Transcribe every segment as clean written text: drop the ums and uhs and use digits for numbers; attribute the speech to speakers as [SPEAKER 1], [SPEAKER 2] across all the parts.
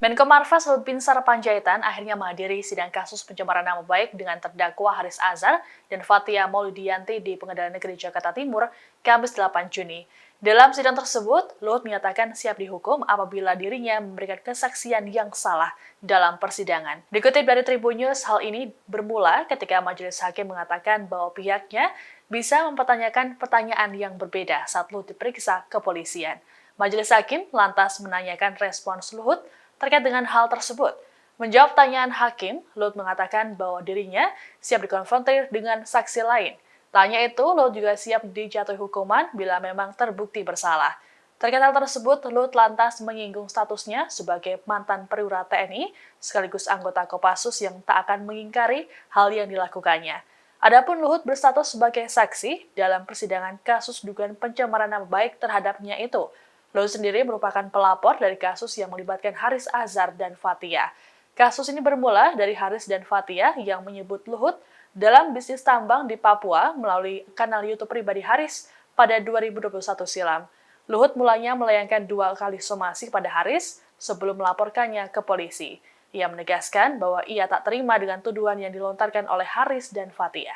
[SPEAKER 1] Menko Marves Luhut Binsar Panjaitan akhirnya menghadiri sidang kasus pencemaran nama baik dengan terdakwa Haris Azhar dan Fathia Maulidiyanti di Pengadilan Negeri Jakarta Timur, Kamis 8 Juni. Dalam sidang tersebut, Luhut menyatakan siap dihukum apabila dirinya memberikan kesaksian yang salah dalam persidangan. Dikutip dari Tribunnews, hal ini bermula ketika majelis hakim mengatakan bahwa pihaknya bisa mempertanyakan pertanyaan yang berbeda saat Luhut diperiksa kepolisian. Majelis hakim lantas menanyakan respons Luhut terkait dengan hal tersebut. Menjawab tanyaan hakim, Luhut mengatakan bahwa dirinya siap dikonfrontir dengan saksi lain. Tanya itu, Luhut juga siap dijatuhi hukuman bila memang terbukti bersalah. Terkait hal tersebut, Luhut lantas menyinggung statusnya sebagai mantan perwira TNI sekaligus anggota Kopassus yang tak akan mengingkari hal yang dilakukannya. Adapun Luhut berstatus sebagai saksi dalam persidangan kasus dugaan pencemaran nama baik terhadapnya itu. Luhut sendiri merupakan pelapor dari kasus yang melibatkan Haris Azhar dan Fathia. Kasus ini bermula dari Haris dan Fathia yang menyebut Luhut dalam bisnis tambang di Papua melalui kanal YouTube pribadi Haris pada 2021 silam. Luhut mulanya melayangkan 2 kali somasi pada Haris sebelum melaporkannya ke polisi. Ia menegaskan bahwa ia tak terima dengan tuduhan yang dilontarkan oleh Haris dan Fathia.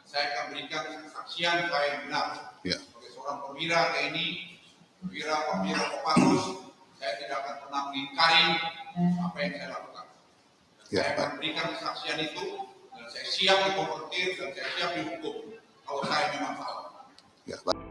[SPEAKER 2] Saya akan berikan kesaksian saya yang benar. Sebagai seorang perwira TNI, perwira Kopassus, saya tidak akan pernah mengingkari apa yang saya lakukan. Saya akan berikan kesaksian itu, dan saya siap dikonfrontir, dan saya siap dihukum kalau saya memang salah.